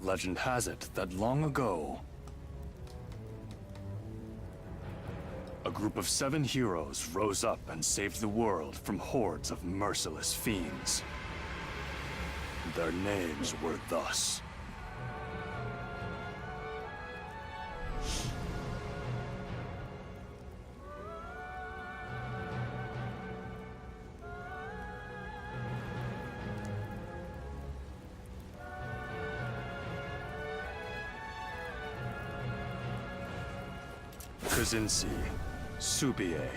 Legend has it that long ago, a group of 7 heroes rose up and saved the world from hordes of merciless fiends. Their names were thus. Kazinsi, Subier,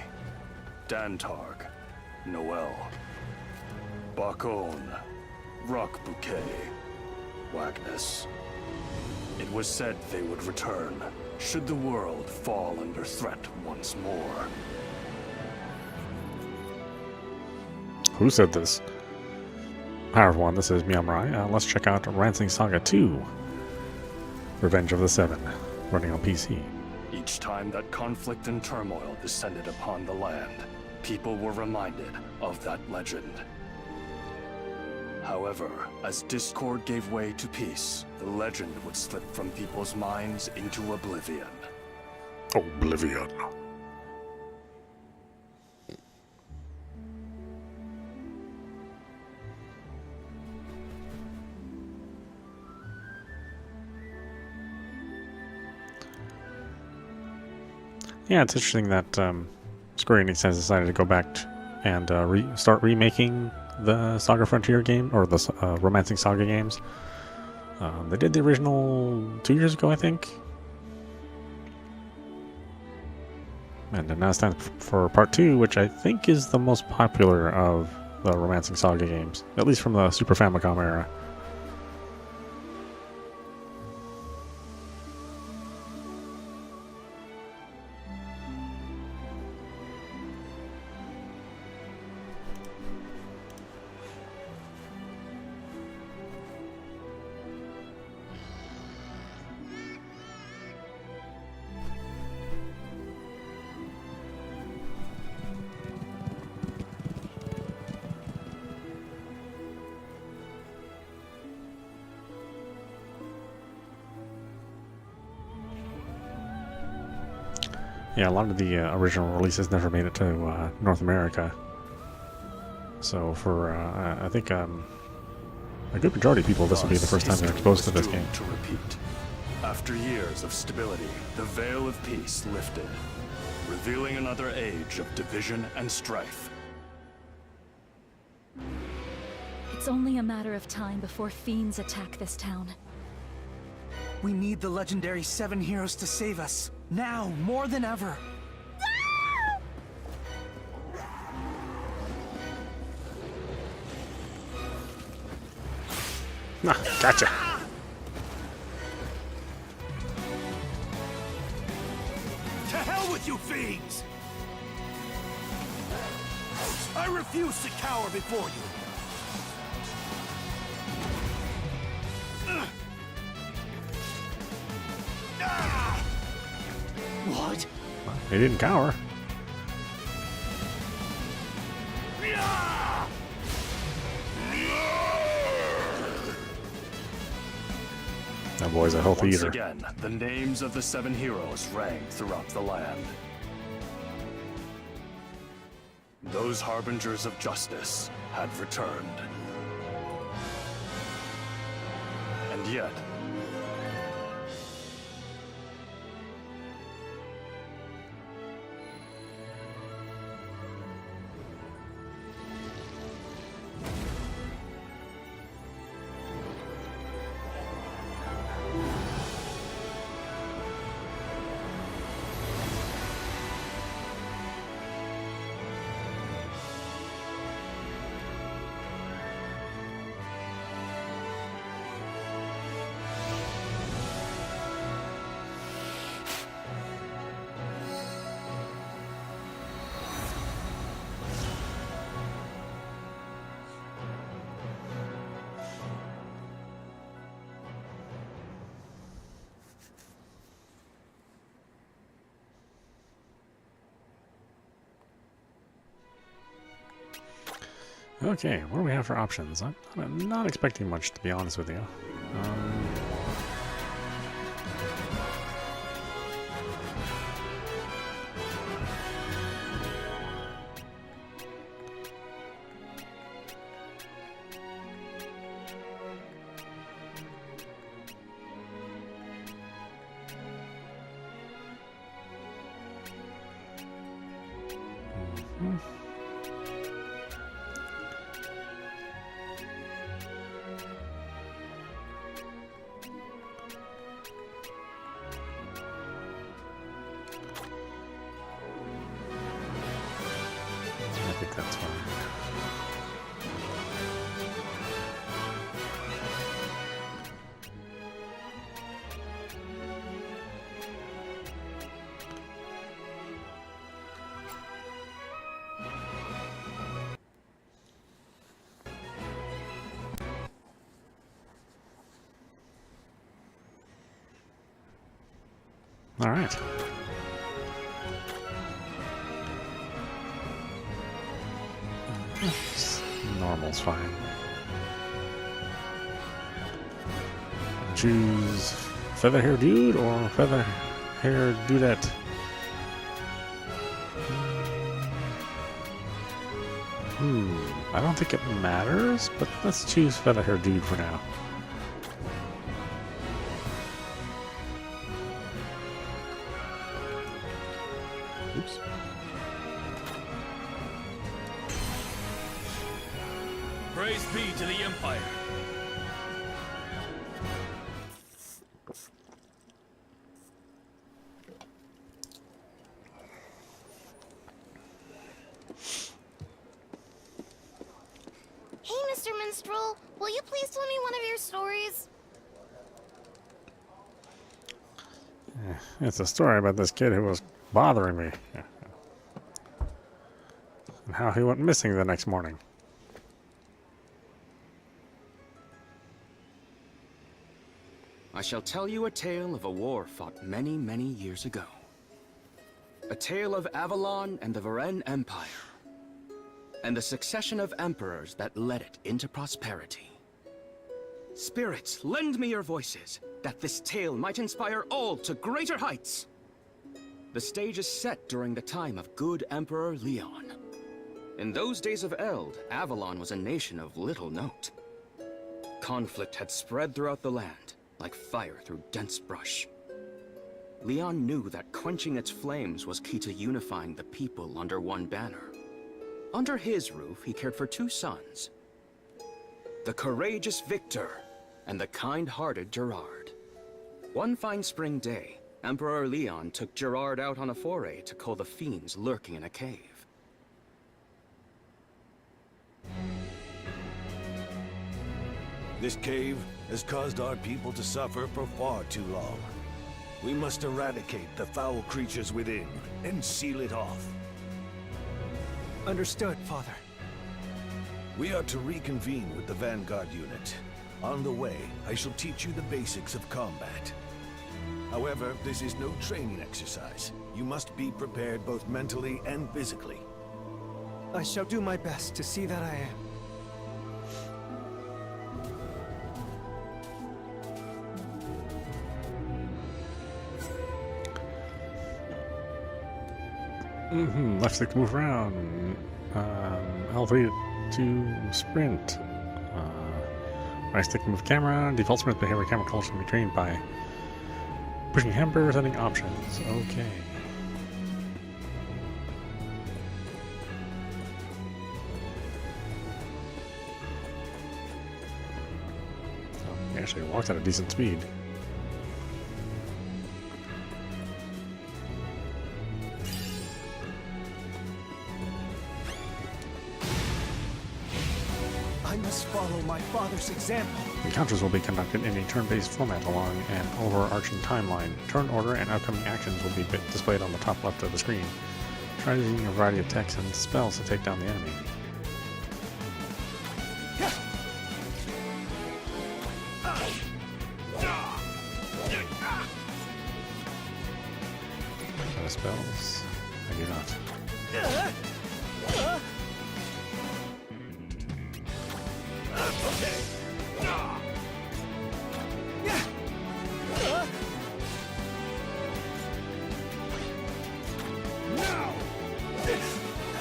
Dantarg, Noel, Bakon, Rock Bouquet, Wagnus. It was said they would return, should the world fall under threat once more. Who said this? Hi everyone, this is meowmurai. Let's check out Varennes SaGa 2, Revenge of the Seven, running on PC. Each time that conflict and turmoil descended upon the land, people were reminded of that legend. However, as discord gave way to peace, the legend would slip from people's minds into oblivion. Oblivion. Yeah, it's interesting that Square Enix has decided to go back and start remaking the Saga Frontier game, or the Romancing Saga games. They did the original 2 years ago, I think. And now it's time for part 2, which I think is the most popular of the Romancing Saga games, at least from the Super Famicom era. Yeah, a lot of the original releases never made it to North America. So for, I think, a good majority of people, this will be the first time they're exposed to this game. To repeat. After years of stability, the veil of peace lifted, revealing another age of division and strife. It's only a matter of time before fiends attack this town. We need the legendary 7 heroes to save us. Now, more than ever. Gotcha. To hell with you fiends! I refuse to cower before you. What? They didn't cower. That boy's a healthy Once eater. again, the names of the 7 heroes rang throughout the land. Those harbingers of justice had returned. And yet, Okay, what do we have for options? I'm not expecting much, to be honest with you. I think that's fine. All right. Normal's fine. Choose feather hair dude or feather hair dudette. I don't think it matters, but let's choose feather hair dude for now. Oops. Praise be to the Empire. Hey, Mr. Minstrel, will you please tell me one of your stories? It's a story about this kid who was bothering me. And how he went missing the next morning. I shall tell you a tale of a war fought many, many years ago. A tale of Avalon and the Varennes Empire, and the succession of emperors that led it into prosperity. Spirits, lend me your voices, that this tale might inspire all to greater heights. The stage is set during the time of good Emperor Leon. In those days of Eld, Avalon was a nation of little note. Conflict had spread throughout the land, like fire through dense brush. Leon knew that quenching its flames was key to unifying the people under one banner. Under his roof, he cared for two sons, the courageous Victor and the kind-hearted Gerard. One fine spring day, Emperor Leon took Gerard out on a foray to cull the fiends lurking in a cave. This cave has caused our people to suffer for far too long. We must eradicate the foul creatures within and seal it off. Understood, Father. We are to reconvene with the Vanguard unit. On the way, I shall teach you the basics of combat. However, this is no training exercise. You must be prepared both mentally and physically. I shall do my best to see that I am. Left stick to move around. L3 to sprint. Right stick to move camera. Default sprint behavior camera calls can be trained by pushing hamburger setting options. Okay. Oh, he actually walked at a decent speed. I must follow my father's example. Encounters will be conducted in a turn-based format along an overarching timeline. Turn order and upcoming actions will be displayed on the top left of the screen. Try using a variety of texts and spells to take down the enemy. Spells? I do not.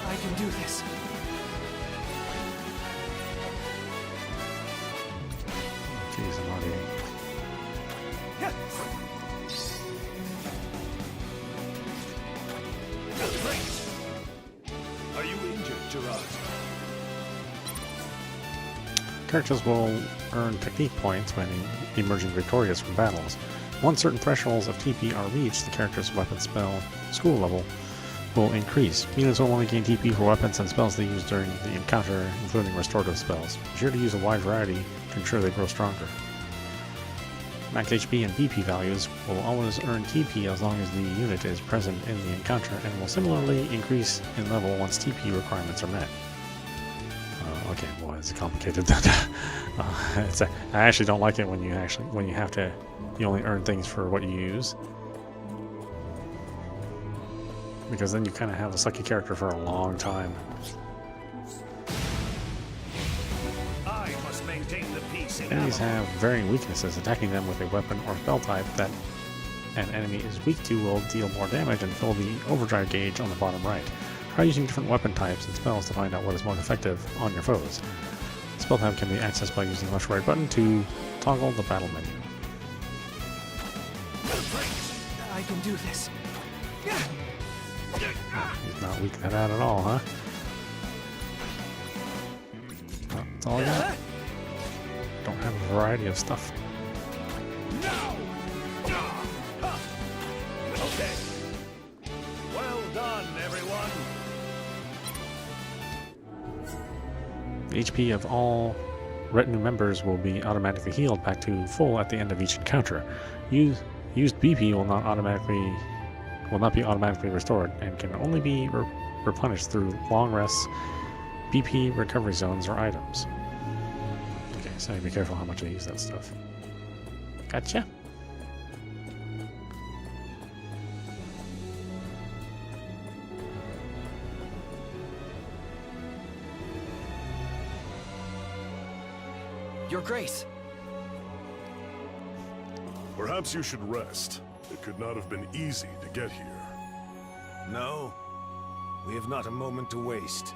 I can do this. Jeez, I'm already... Are you Characters will earn technique points when emerging victorious from battles. Once certain thresholds of TP are reached, the character's weapon spell school level will increase. Units will only gain TP for weapons and spells they use during the encounter, including restorative spells. Be sure to use a wide variety to ensure they grow stronger. Max HP and BP values will always earn TP as long as the unit is present in the encounter, and will similarly increase in level once TP requirements are met. Okay, boy, it's complicated. I actually don't like it when you only earn things for what you use, because then you kind of have a sucky character for a long time. I must maintain the peace in Enemies Avalon. have varying weaknesses. Attacking them with a weapon or spell type that an enemy is weak to will deal more damage and fill the overdrive gauge on the bottom right. Try using different weapon types and spells to find out what is most effective on your foes. The spell type can be accessed by using the left or right button to toggle the battle menu. I can do this. He's not weak to that at all, huh? Oh, that's all I got. Don't have a variety of stuff. Okay. Well done, everyone. The HP of all retinue members will be automatically healed back to full at the end of each encounter. Used BP will not be automatically restored and can only be replenished through long rests, BP recovery zones, or items. Okay, so be careful how much I use that stuff. Gotcha. Your Grace. Perhaps you should rest. It could not have been easy to get here. No, we have not a moment to waste.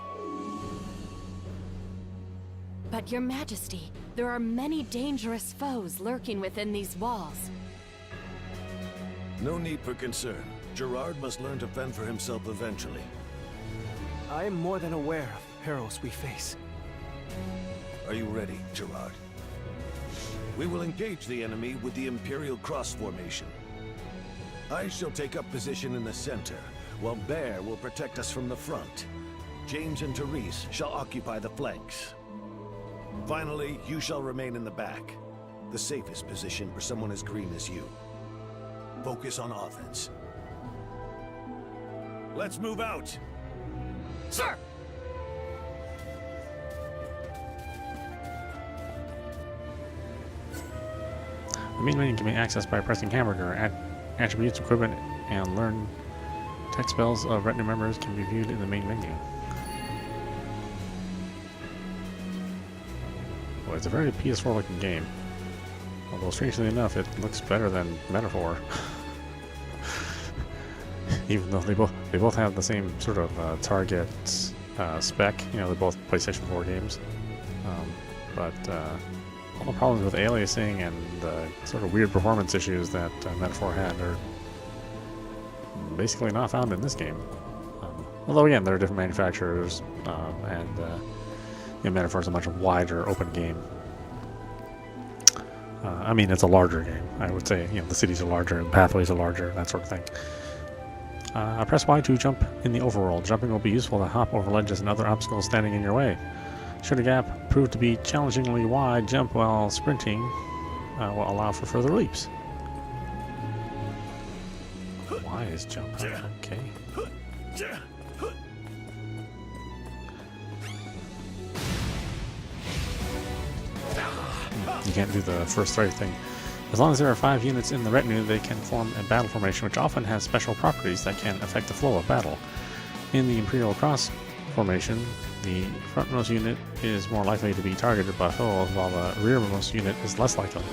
But Your Majesty, there are many dangerous foes lurking within these walls. No need for concern. Gerard must learn to fend for himself eventually. I am more than aware of perils we face. Are you ready, Gerard? We will engage the enemy with the Imperial Cross formation. I shall take up position in the center, while Bear will protect us from the front. James and Therese shall occupy the flanks. Finally, you shall remain in the back, the safest position for someone as green as you. Focus on offense. Let's move out! Sir! The main menu can be accessed by pressing hamburger. Attributes, equipment, and learn tech spells of retinue members can be viewed in the main menu. Well, it's a very PS4 looking game. Although strangely enough, it looks better than Metaphor. Even though they both have the same sort of target spec. You know, they're both PlayStation 4 games. But all the problems with aliasing and the sort of weird performance issues that Metaphor had are basically not found in this game. Although again, there are different manufacturers, and Metaphor is a much wider open game. I mean, it's a larger game. I would say, the cities are larger and pathways are larger, that sort of thing. Press Y to jump in the overworld. Jumping will be useful to hop over ledges and other obstacles standing in your way. Should a gap prove to be challengingly wide, jump while sprinting will allow for further leaps. Y is jump. Okay. You can't do the first strike thing. As long as there are 5 units in the retinue, they can form a battle formation, which often has special properties that can affect the flow of battle. In the Imperial Cross formation, the frontmost unit is more likely to be targeted by foes, while the rearmost unit is less likely.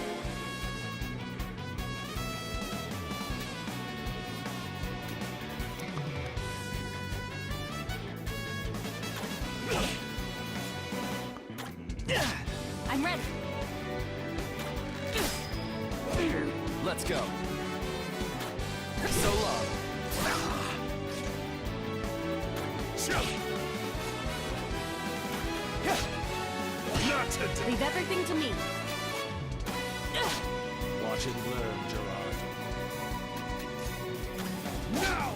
I'm ready. Let's go. So long. Not today. Leave everything to me. Watch and learn, Gerard. Now!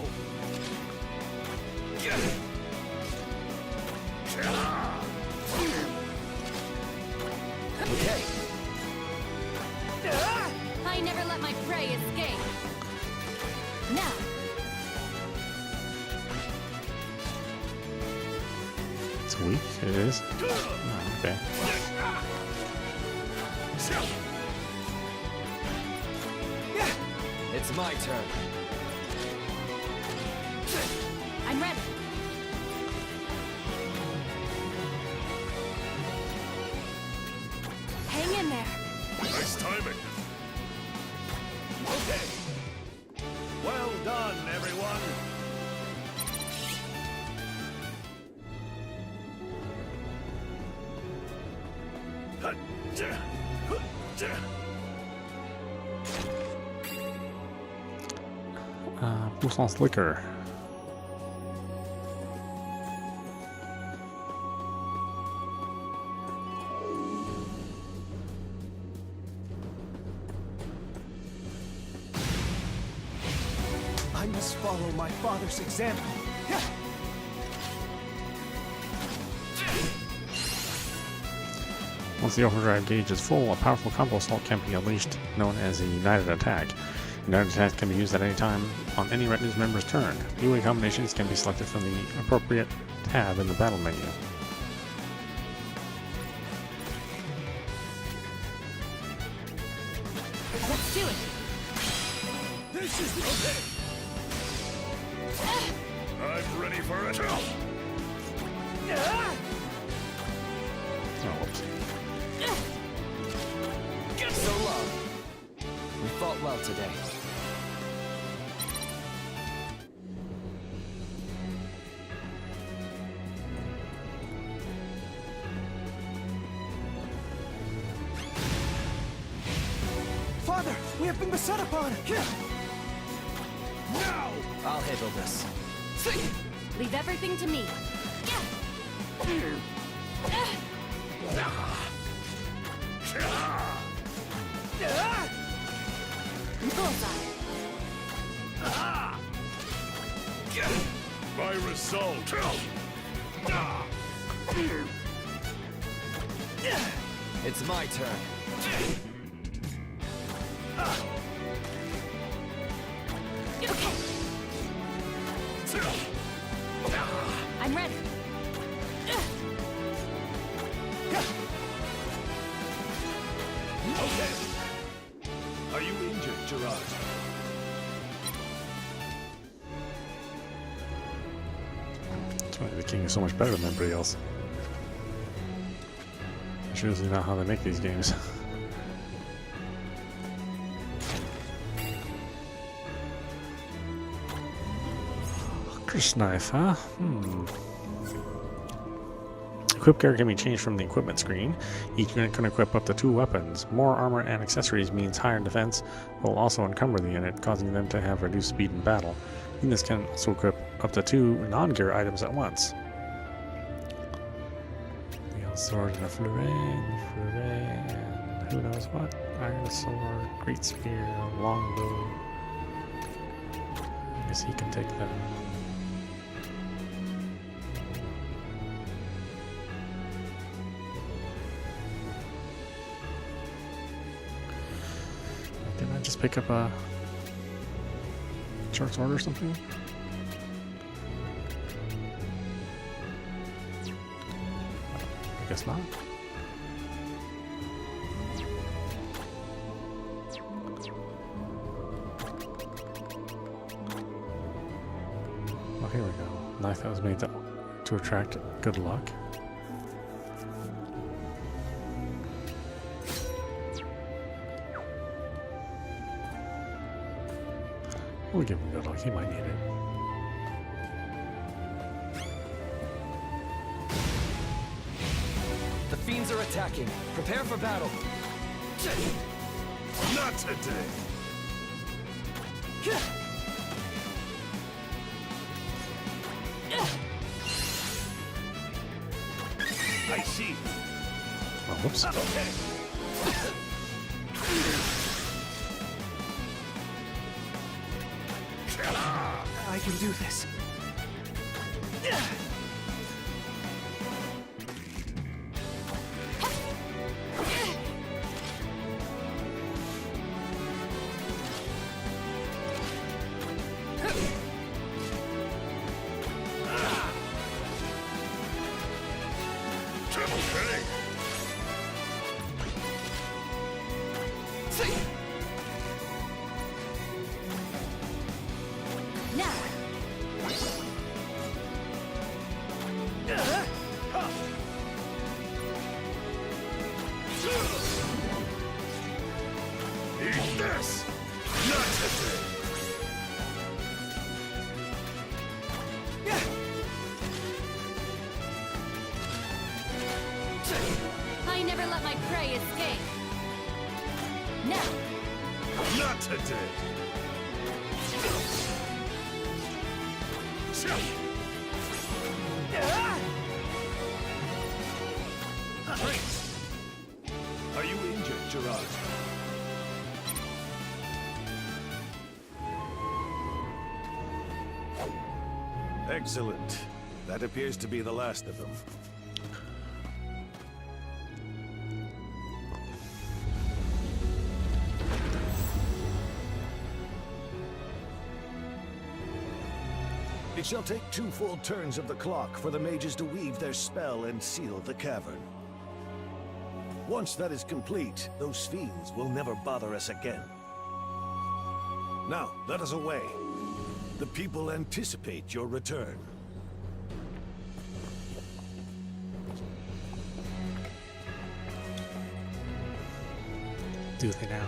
Okay. I never let my prey escape. Now. It's weak. It is. Oh, okay. It's my turn. I'm ready. Hang in there. Nice timing. Okay. Well done, everyone. Pousson's liquor. I must follow my father's example. Once the overdrive gauge is full, a powerful combo assault can be unleashed, known as a United Attack. United Attack can be used at any time on any retinue's member's turn. UA combinations can be selected from the appropriate tab in the battle menu. Let's do it. This is okay. I'm ready for it. Oh, whoops. So long. We fought well today. Father, we have been beset upon. Now! I'll handle this. Leave everything to me. Bullseye. My result. It's my turn. Okay. I'm ready. Okay. Are you injured, Gerard? That's why the king is so much better than everybody else. That's usually not how they make these games. Chris knife, huh? Equip gear can be changed from the equipment screen. Each unit can equip up to 2 weapons. More armor and accessories means higher defense, but will also encumber the unit, causing them to have reduced speed in battle. Units can also equip up to 2 non-gear items at once. The sword and a fleuret, and who knows what. Iron sword, great spear, longbow. I guess he can take them. Didn't I just pick up a short sword or something? I guess not. Oh, here we go. Knife that was made to attract good luck. We'll give him good luck. He might need it. The fiends are attacking. Prepare for battle. Not today. I see. Well, Whoops. I can do this. Eat this! Not today! I never let my prey escape. Now, Not today! Are you injured, Gerard? Excellent. That appears to be the last of them. It shall take 2 full turns of the clock for the mages to weave their spell and seal the cavern. Once that is complete, those fiends will never bother us again. Now, let us away. The people anticipate your return. Do they now?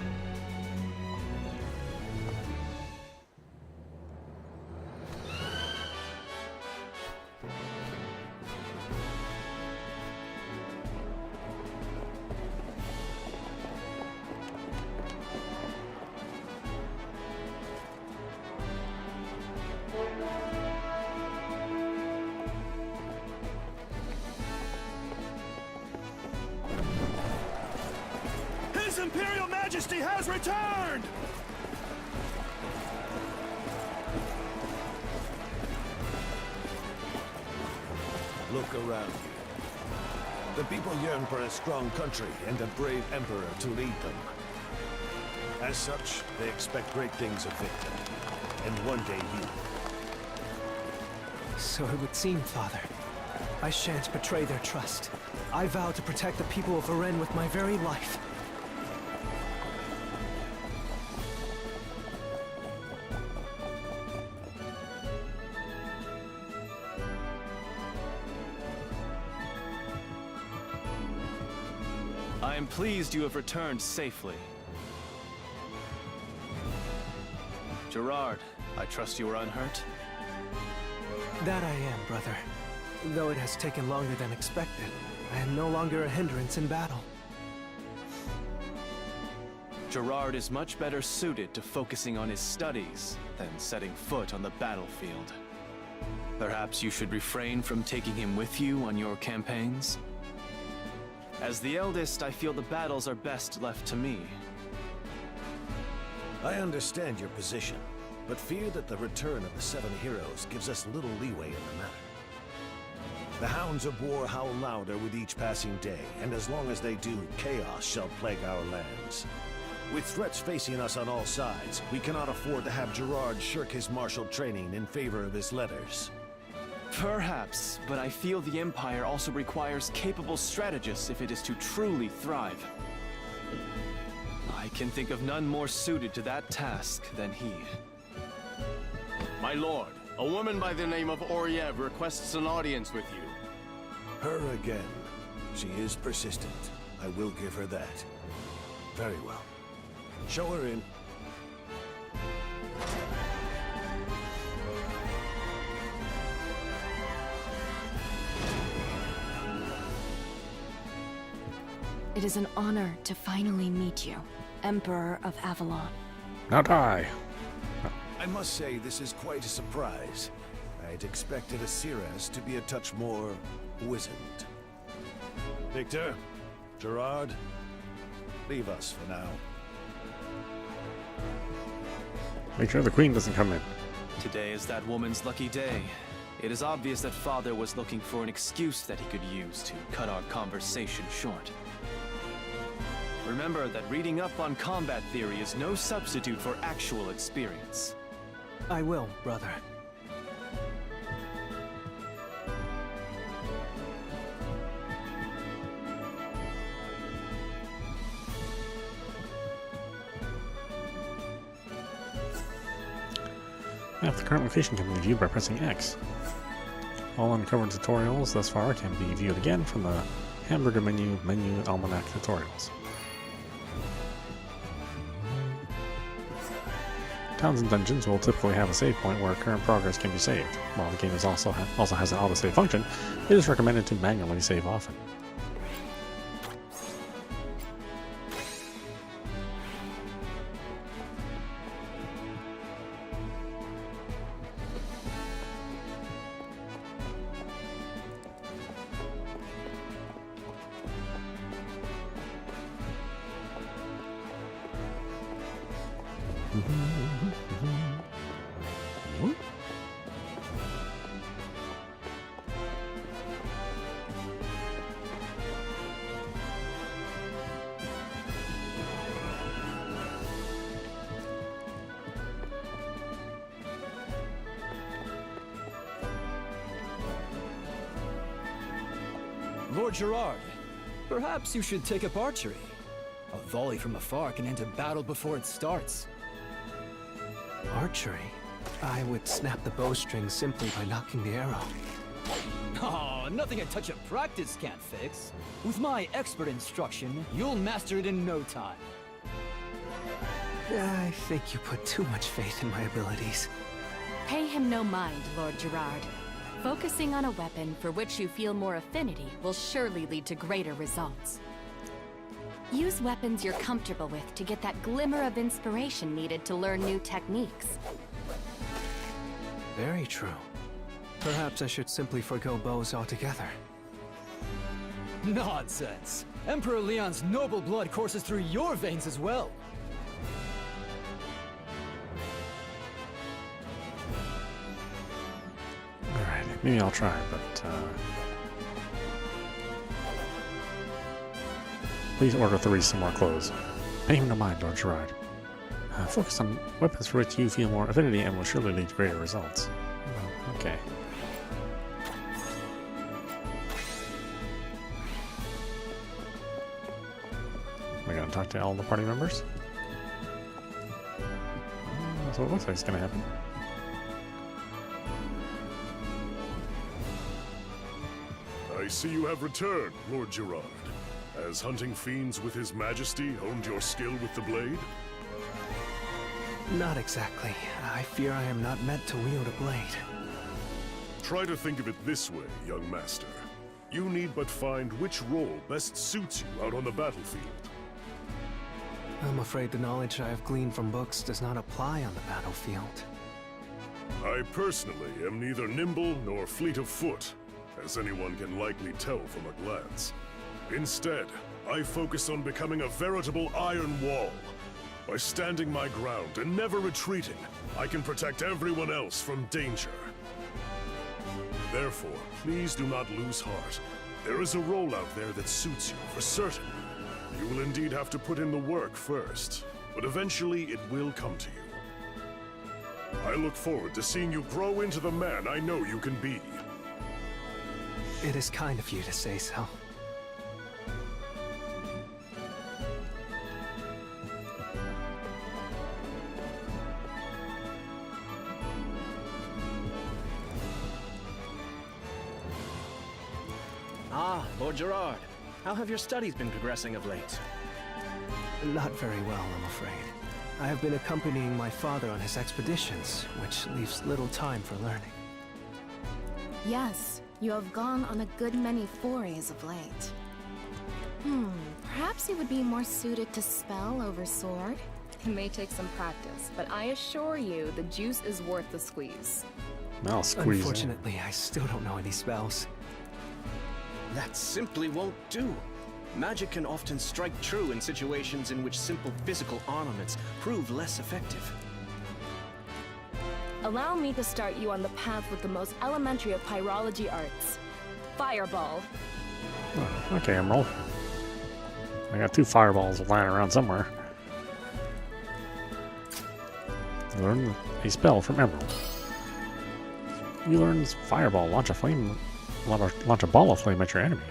His Imperial Majesty has returned! Look around you. The people yearn for a strong country and a brave emperor to lead them. As such, they expect great things of Victor. And one day you. So it would seem, Father. I shan't betray their trust. I vow to protect the people of Varennes with my very life. I am pleased you have returned safely. Gerard, I trust you are unhurt? That I am, brother. Though it has taken longer than expected, I am no longer a hindrance in battle. Gerard is much better suited to focusing on his studies than setting foot on the battlefield. Perhaps you should refrain from taking him with you on your campaigns? As the eldest, I feel the battles are best left to me. I understand your position, but fear that the return of the 7 heroes gives us little leeway in the matter. The hounds of war howl louder with each passing day, and as long as they do, chaos shall plague our lands. With threats facing us on all sides, we cannot afford to have Gerard shirk his martial training in favor of his letters. Perhaps, but I feel the Empire also requires capable strategists if it is to truly thrive. I can think of none more suited to that task than he. My lord, a woman by the name of Oriev requests an audience with you. Her again. She is persistent. I will give her that. Very well. Show her in. it is an honor to finally meet you, Emperor of Avalon. Not I. I must say this is quite a surprise. I'd expected Asiras to be a touch more wizened. Victor, Gerard, leave us for now. Make sure the queen doesn't come in. Today is that woman's lucky day. It is obvious that Father was looking for an excuse that he could use to cut our conversation short. Remember that reading up on combat theory is no substitute for actual experience. I will, brother. Yeah, the current location can be viewed by pressing X. All uncovered tutorials thus far can be viewed again from the hamburger menu almanac tutorials. Towns and dungeons will typically have a save point where current progress can be saved. While the game is also has an autosave function, it is recommended to manually save often. Lord Gerard, perhaps you should take up archery. A volley from afar can end a battle before it starts. Archery? I would snap the bowstring simply by knocking the arrow. Oh, nothing a touch of practice can't fix. With my expert instruction, you'll master it in no time. I think you put too much faith in my abilities. Pay him no mind, Lord Gerard. Focusing on a weapon for which you feel more affinity will surely lead to greater results. Use weapons you're comfortable with to get that glimmer of inspiration needed to learn new techniques. Very true. Perhaps I should simply forgo bows altogether. Nonsense! Emperor Leon's noble blood courses through your veins as well. Alright, maybe I'll try, but please order 3 some more clothes. Pay him no mind, Lord Gerard. Focus on weapons for which you feel more affinity and will surely lead to greater results. Oh, okay. We're gonna talk to all the party members? That's what it looks like it's gonna happen. I see you have returned, Lord Gerard. Has hunting fiends with His Majesty honed your skill with the blade? Not exactly. I fear I am not meant to wield a blade. Try to think of it this way, young master. You need but find which role best suits you out on the battlefield. I'm afraid the knowledge I have gleaned from books does not apply on the battlefield. I personally am neither nimble nor fleet of foot, as anyone can likely tell from a glance. Instead, I focus on becoming a veritable iron wall. By standing my ground and never retreating, I can protect everyone else from danger. Therefore, please do not lose heart. There is a role out there that suits you for certain. You will indeed have to put in the work first, but eventually it will come to you. I look forward to seeing you grow into the man I know you can be. It is kind of you to say so. Ah, Lord Gerard. How have your studies been progressing of late? Not very well, I'm afraid. I have been accompanying my father on his expeditions, which leaves little time for learning. Yes, you have gone on a good many forays of late. Perhaps you would be more suited to spell over sword? It may take some practice, but I assure you the juice is worth the squeeze. I'll squeeze. Unfortunately, I still don't know any spells. That simply won't do. Magic can often strike true in situations in which simple physical armaments prove less effective. Allow me to start you on the path with the most elementary of pyrology arts. Fireball. Oh, okay, Emerald. I got 2 fireballs lying around somewhere. Learn a spell from Emerald. You learn Fireball. Launch a ball of flame at your enemy.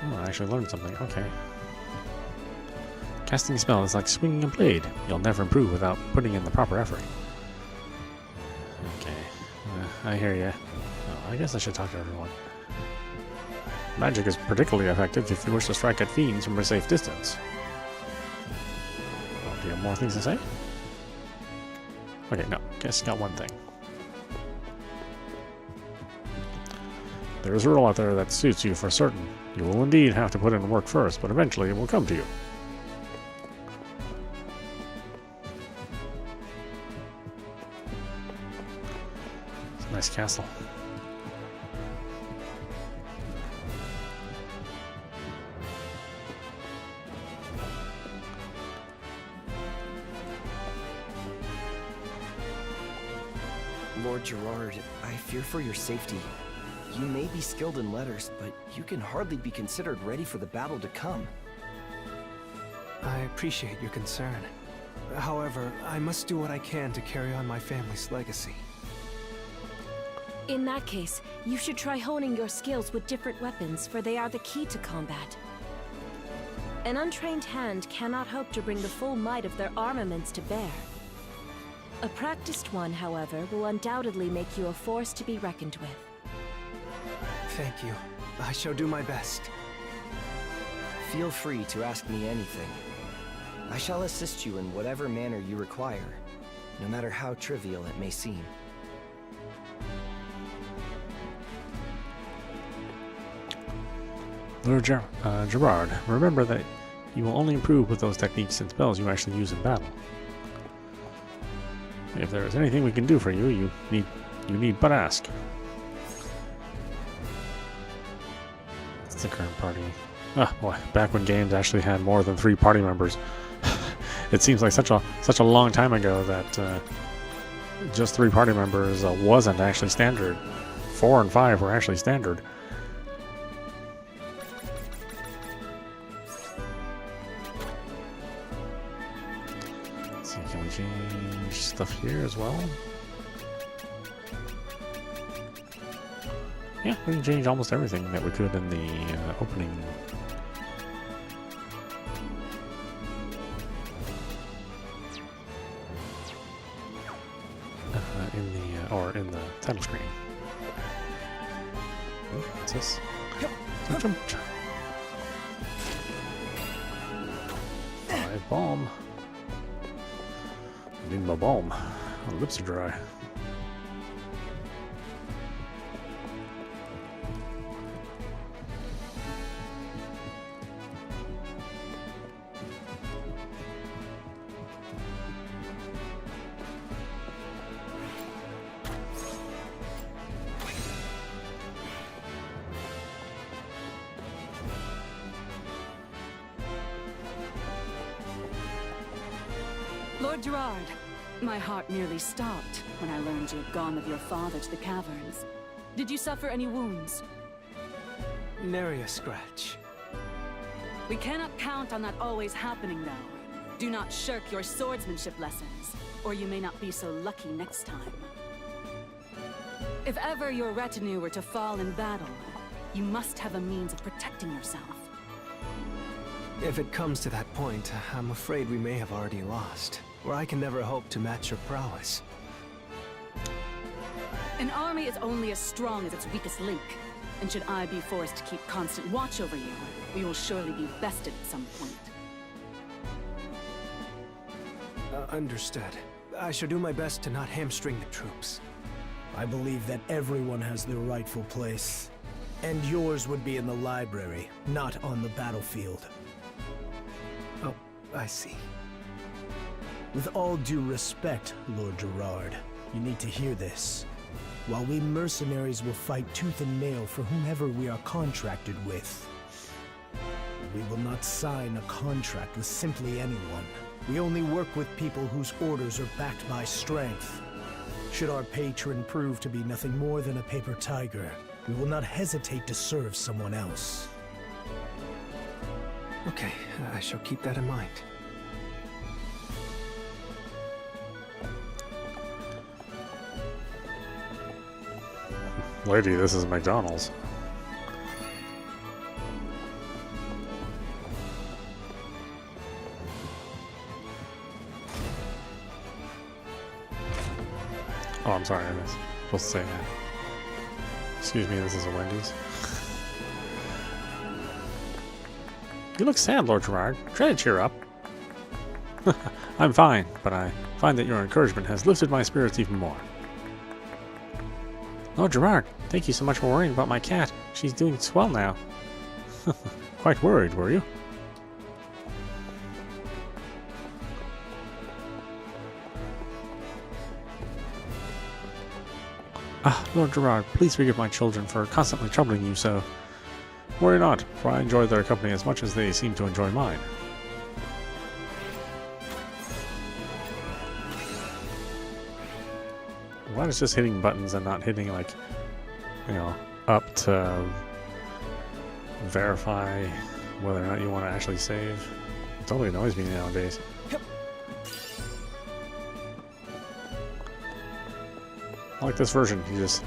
Oh, I actually learned something. Okay. Casting a spell is like swinging a blade. You'll never improve without putting in the proper effort. Okay. I hear ya. Oh, I guess I should talk to everyone. Magic is particularly effective if you wish to strike at fiends from a safe distance. Oh, do you have more things to say? Okay, no. Guess got one thing. There is a role out there that suits you for certain. You will indeed have to put in work first, but eventually it will come to you. It's a nice castle. Lord Gerard, I fear for your safety. You may be skilled in letters, but you can hardly be considered ready for the battle to come. I appreciate your concern. However, I must do what I can to carry on my family's legacy. In that case, you should try honing your skills with different weapons, for they are the key to combat. An untrained hand cannot hope to bring the full might of their armaments to bear. A practiced one, however, will undoubtedly make you a force to be reckoned with. Thank you. I shall do my best. Feel free to ask me anything. I shall assist you in whatever manner you require, no matter how trivial it may seem. Lord Gerard, remember that you will only improve with those techniques and spells you actually use in battle. If there is anything we can do for you, you need but ask. It's the current party. Ah, boy, back when games actually had more than 3 party members. It seems like such a long time ago that just 3 party members wasn't actually standard. 4 and 5 were actually standard. Let's see, can we change stuff here as well? Yeah, we can change almost everything that we could in the opening. In the title screen. Oh, what's this? Jump. 5 bomb. I need my balm. My lips are dry. Lord Gerard, my heart nearly stopped when I learned you had gone with your father to the caverns. Did you suffer any wounds? Nary a scratch. We cannot count on that always happening, though. Do not shirk your swordsmanship lessons, or you may not be so lucky next time. If ever your retinue were to fall in battle, you must have a means of protecting yourself. If it comes to that point, I'm afraid we may have already lost, or I can never hope to match your prowess. An army is only as strong as its weakest link, and should I be forced to keep constant watch over you, we will surely be bested at some point. Understood. I shall do my best to not hamstring the troops. I believe that everyone has their rightful place, and yours would be in the library, not on the battlefield. Oh, I see. With all due respect, Lord Gerard, you need to hear this. while we mercenaries will fight tooth and nail for whomever we are contracted with. We will not sign a contract with simply anyone. We only work with people whose orders are backed by strength. Should our patron prove to be nothing more than a paper tiger, we will not hesitate to serve someone else. Okay, I shall keep that in mind. Lady, this is McDonald's. Oh, I'm sorry, I was supposed to say that. Excuse me, this is a Wendy's. You look sad, Lord Gerard. Try to cheer up. I'm fine, but I find that your encouragement has lifted my spirits even more. Lord Gerard, thank you so much for worrying about my cat. She's doing swell now. Quite worried, were you? Ah, Lord Gerard, please forgive my children for constantly troubling you so. Worry not, for I enjoy their company as much as they seem to enjoy mine. Why is just hitting buttons and not hitting, like, you know, up to verify whether or not you want to actually save? It totally annoys me nowadays. I like this version. You just,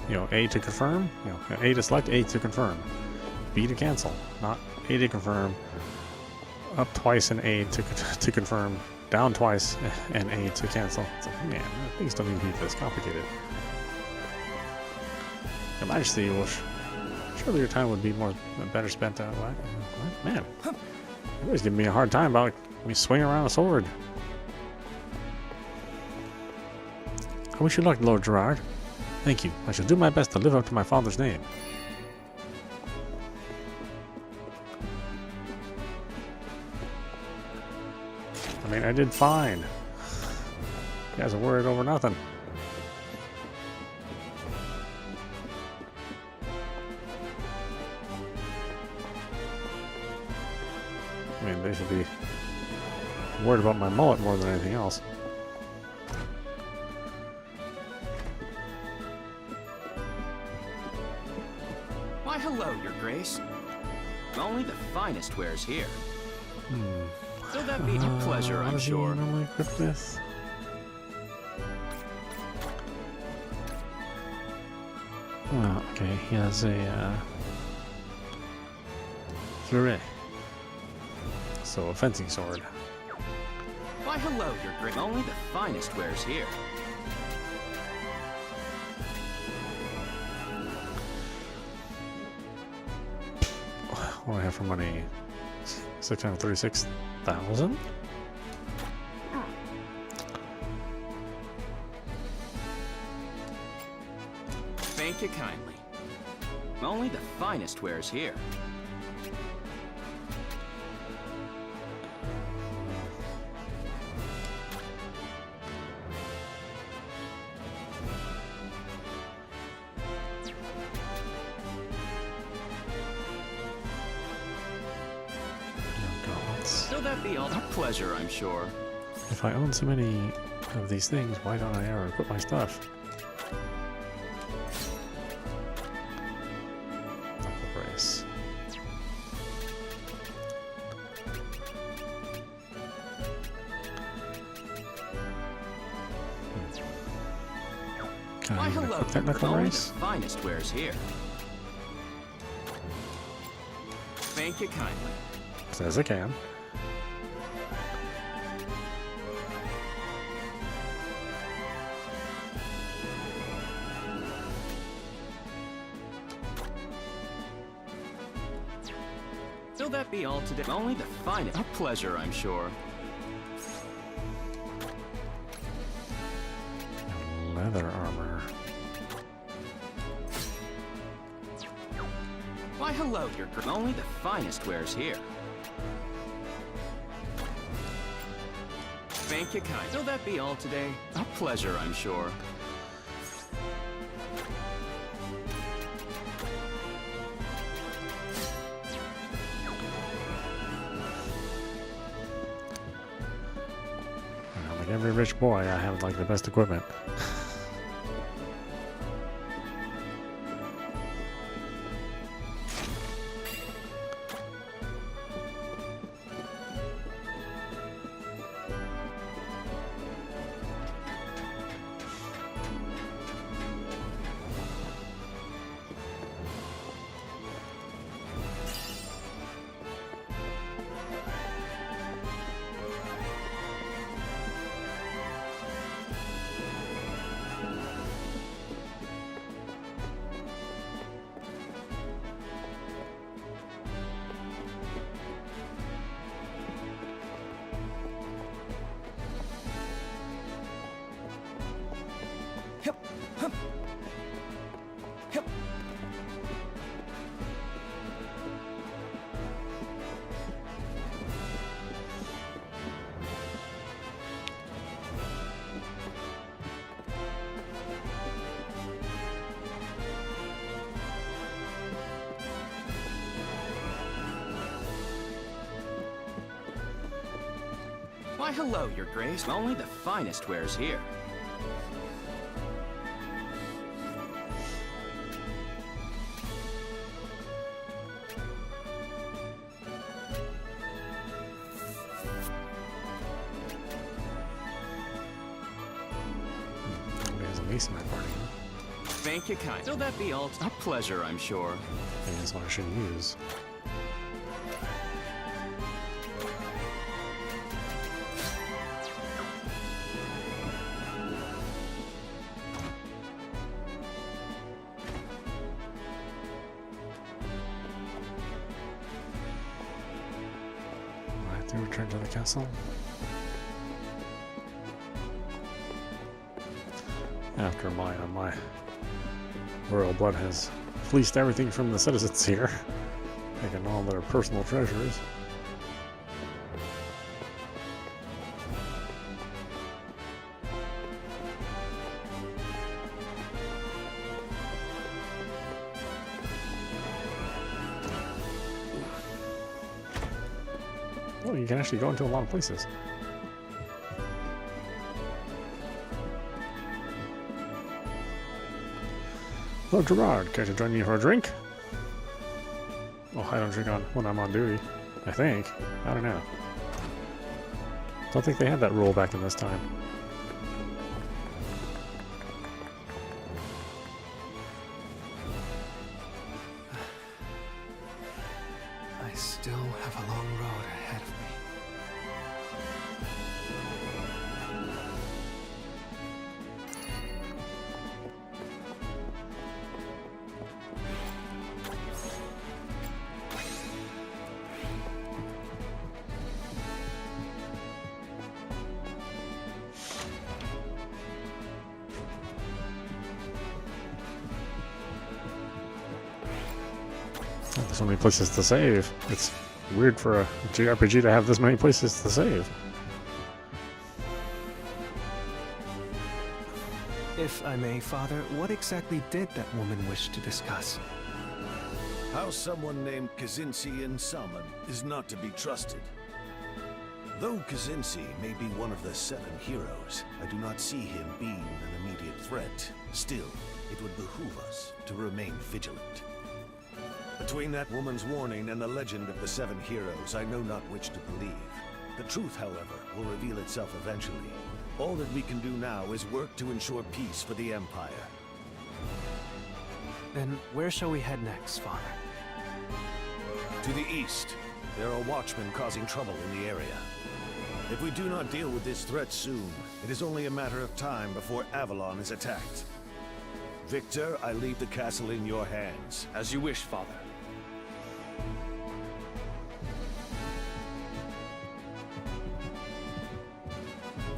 you know, A to confirm, you know, A to select, A to confirm, B to cancel, not A to confirm, up twice and A to confirm, down twice and A to cancel. It's like, man, things don't need to be this complicated. Your Majesty, surely your time would be better spent. What? Man, everybody's giving me a hard time about me swinging around a sword. I wish you luck, Lord Gerard. Thank you. I shall do my best to live up to my father's name. I mean, I did fine. You guys are worried over nothing. I mean, they should be worried about my mullet more than anything else. Why, hello, Your Grace. Only the finest wares here. So that'd be a pleasure, I'm sure. How does he normally equip this? Oh, okay, he has a fleuret. So a fencing sword. Why, hello, Your Grace. Only the finest wares here. What do I have for money? 636,000? Thank you kindly. Only the finest wares here. So that'd be all a pleasure, I'm sure. If I own so many of these things, why don't I ever equip my stuff? Knuckle brace. Can I even equip that knuckle brace? The finest wares here. Thank you kindly. Says I can. So that be all today. Only the finest. A pleasure, I'm sure. Leather armor. Why, hello, Your Grace. Only the finest wares here. Thank you, kind. So that be all today. A pleasure, I'm sure. Like every rich boy, I have like the best equipment. Why, hello, Your Grace. Only the finest wares here. There's a mace in my party. Thank you, kind. So that be all. A pleasure, I'm sure. Maybe that's what I should use. Return to the castle. After my royal blood has fleeced everything from the citizens here, taking all their personal treasures. Oh, you can actually go into a lot of places. Hello, Gerard. Care to join me for a drink? Oh, I don't drink when I'm on duty. I think. I don't know. Don't think they had that rule back in this time. I still have a long road ahead of me. There's so many places to save. It's weird for a JRPG to have this many places to save. If I may, Father, what exactly did that woman wish to discuss? How someone named Kazinsi summoned is not to be trusted. Though Kazinsi may be one of the 7 heroes, I do not see him being an immediate threat. Still, it would behoove us to remain vigilant. Between that woman's warning and the legend of the 7 heroes, I know not which to believe. The truth, however, will reveal itself eventually. All that we can do now is work to ensure peace for the Empire. Then where shall we head next, Father? To the east. There are watchmen causing trouble in the area. If we do not deal with this threat soon, it is only a matter of time before Avalon is attacked. Victor, I leave the castle in your hands. As you wish, Father.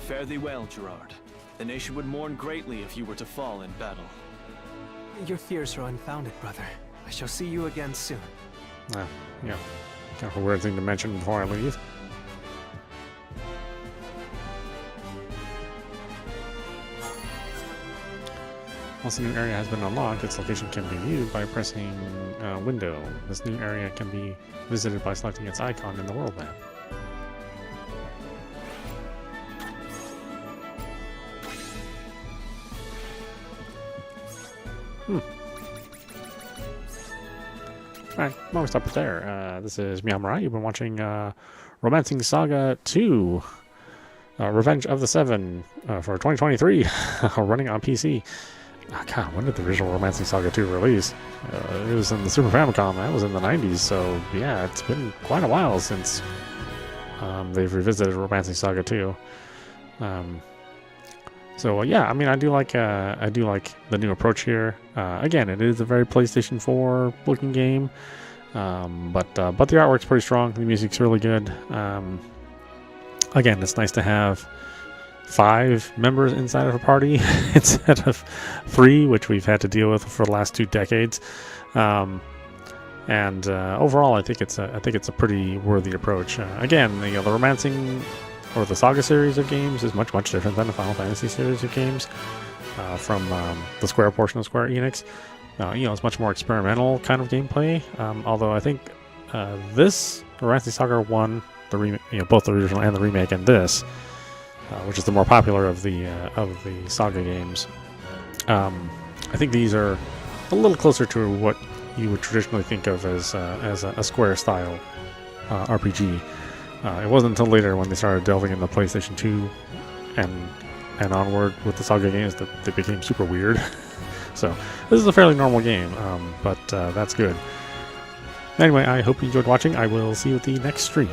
Fare thee well, Gerard. The nation would mourn greatly if you were to fall in battle. Your fears are unfounded, brother. I shall see you again soon. Yeah. Kind of a weird thing to mention before I leave. Once a new area has been unlocked, its location can be viewed by pressing window. This new area can be visited by selecting its icon in the world map. Alright, well, we stop there. This is meowmurai. You've been watching Romancing Saga 2, Revenge of the Seven for 2023, running on PC. Oh, God, when did the original Romancing Saga 2 release? It was in the Super Famicom. That was in the 90s, so yeah, it's been quite a while since they've revisited Romancing Saga 2. So yeah, I mean, I do like the new approach here. Again, it is a very PlayStation 4 looking game, but the artwork's pretty strong. The music's really good. Again, it's nice to have 5 members inside of a party instead of 3, which we've had to deal with for the last 2 decades. And overall, I think it's a pretty worthy approach. Again, the Romancing or the SaGa series of games is much different than the Final Fantasy series of games from the Square portion of Square Enix. It's much more experimental kind of gameplay. Although I think this Romancing Saga 1, both the original and the remake, and this, which is the more popular of the SaGa games, I think these are a little closer to what you would traditionally think of as a Square style RPG. It wasn't until later when they started delving into PlayStation 2 and onward with the SaGa games that they became super weird. So this is a fairly normal game, but that's good. Anyway, I hope you enjoyed watching. I will see you at the next stream.